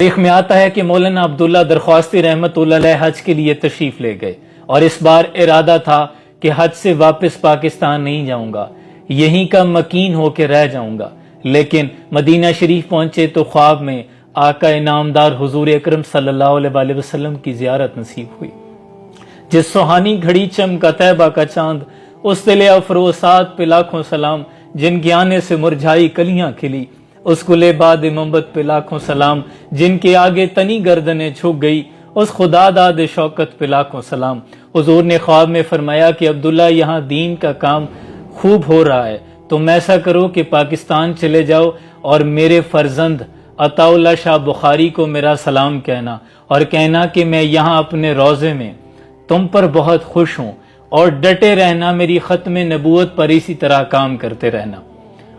تاریخ میں آتا ہے کہ مولانا عبداللہ درخواستی رحمت اللہ علیہ حج کے لیے تشریف لے گئے اور اس بار ارادہ تھا کہ حج سے واپس پاکستان نہیں جاؤں گا، یہیں کا مکین ہو کے رہ جاؤں گا، لیکن مدینہ شریف پہنچے تو خواب میں آقا انعامدار حضور اکرم صلی اللہ علیہ وآلہ وسلم کی زیارت نصیب ہوئی۔ جس سہانی گھڑی چمکا طیبہ کا چاند، اس دل افروسات پہ لاکھوں سلام، جن کے آنے سے مرجھائی کلیاں کھلی، اس گلے باد محبت پہ لاکھوں سلام، جن کے آگے تنی گردنیں جھک گئی، اس خدا داد شوکت پہ لاکھوں سلام۔ حضور نے خواب میں فرمایا کہ عبداللہ یہاں دین کا کام خوب ہو رہا ہے، تم ایسا کرو کہ پاکستان چلے جاؤ اور میرے فرزند عطا اللہ شاہ بخاری کو میرا سلام کہنا اور کہنا کہ میں یہاں اپنے روضے میں تم پر بہت خوش ہوں، اور ڈٹے رہنا، میری ختم نبوت پر اسی طرح کام کرتے رہنا۔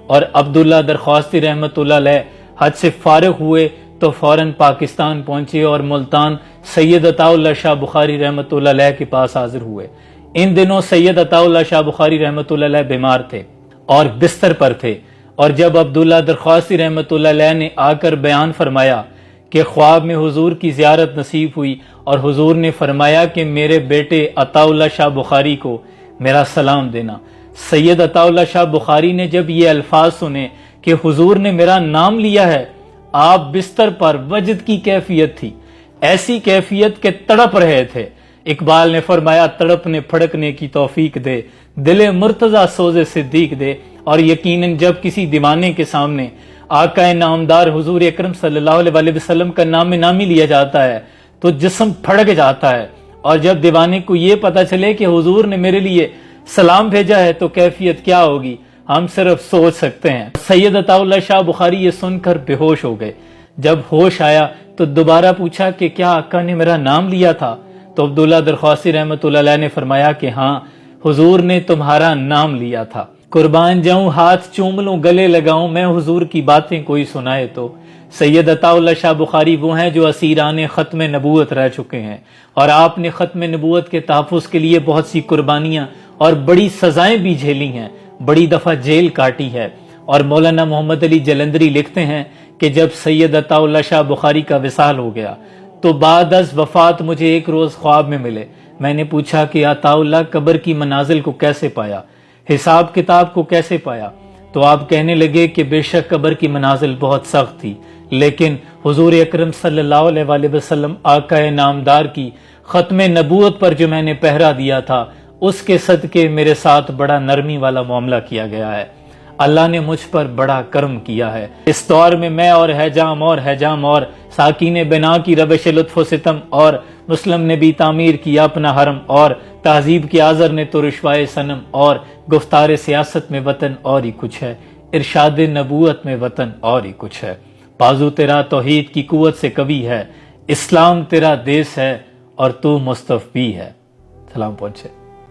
اور عبداللہ درخواستی رحمت اللہ علیہ حج سے فارغ ہوئے تو فوراً پاکستان پہنچے اور ملتان سید عطا اللہ شاہ بخاری رحمت اللہ علیہ کے پاس حاضر ہوئے۔ ان دنوں سید عطا اللہ شاہ بخاری رحمت اللہ علیہ بیمار تھے اور بستر پر تھے، اور جب عبداللہ درخواستی رحمت اللہ علیہ نے آ کر بیان فرمایا کہ خواب میں حضور کی زیارت نصیب ہوئی اور حضور نے فرمایا کہ میرے بیٹے عطا اللہ شاہ بخاری کو میرا سلام دینا، سید عطا اللہ شاہ بخاری نے جب یہ الفاظ سنے کہ حضور نے میرا نام لیا ہے، آپ بستر پر وجد کی کیفیت تھی، ایسی کیفیت کہ تڑپ رہے تھے۔ اقبال نے فرمایا تڑپنے پھڑکنے کی توفیق دے، دل مرتضی سوز صدیق دے۔ اور یقیناً جب کسی دیوانے کے سامنے آقا نامدار حضور اکرم صلی اللہ علیہ وآلہ وسلم کا نام نامی لیا جاتا ہے تو جسم پھڑک جاتا ہے، اور جب دیوانے کو یہ پتا چلے کہ حضور نے میرے لیے سلام بھیجا ہے تو کیفیت کیا ہوگی ہم صرف سوچ سکتے ہیں۔ سید عطا اللہ شاہ بخاری یہ سن کر بے ہوش ہو گئے۔ جب ہوش آیا تو دوبارہ پوچھا کہ کیا آقا نے میرا نام لیا تھا؟ تو عبداللہ درخواستی رحمت اللہ علیہ نے فرمایا کہ ہاں، حضور نے تمہارا نام لیا تھا۔ قربان جاؤں، ہاتھ چوم لوں، گلے لگاؤں، میں حضور کی باتیں کوئی سنائے تو۔ سید عطا اللہ شاہ بخاری وہ ہیں جو اسیران ختم نبوت رہ چکے ہیں، اور آپ نے ختم نبوت کے تحفظ کے لیے بہت سی قربانیاں اور بڑی سزائیں بھی جھیلی ہیں، بڑی دفعہ جیل کاٹی ہے۔ اور مولانا محمد علی جلندری لکھتے ہیں کہ جب سید عطا اللہ شاہ بخاری کا وصال ہو گیا تو بعد از وفات مجھے ایک روز خواب میں ملے۔ میں نے پوچھا کہ عطا اللہ قبر کی منازل کو کیسے پایا، حساب کتاب کو کیسے پایا؟ تو آپ کہنے لگے کہ بے شک قبر کی منازل بہت سخت تھی، لیکن حضور اکرم صلی اللہ علیہ وآلہ وسلم آقا نامدار کی ختم نبوت پر جو میں نے پہرا دیا تھا، اس کے صدقے میرے ساتھ بڑا نرمی والا معاملہ کیا گیا ہے۔ اللہ نے مجھ پر بڑا کرم کیا ہے۔ اس دور میں اور حجام اور ساکین بنا کی روش لطف و ستم، اور مسلم نے بھی تعمیر کیا اپنا حرم، اور تہذیب کے آذر نے تو رشوائے صنم، اور گفتار سیاست میں وطن اور ہی کچھ ہے، ارشاد نبوت میں وطن اور ہی کچھ ہے۔ بازو تیرا توحید کی قوت سے قوی ہے، اسلام تیرا دیس ہے اور تو مصطفی ہے۔ سلام پہنچے۔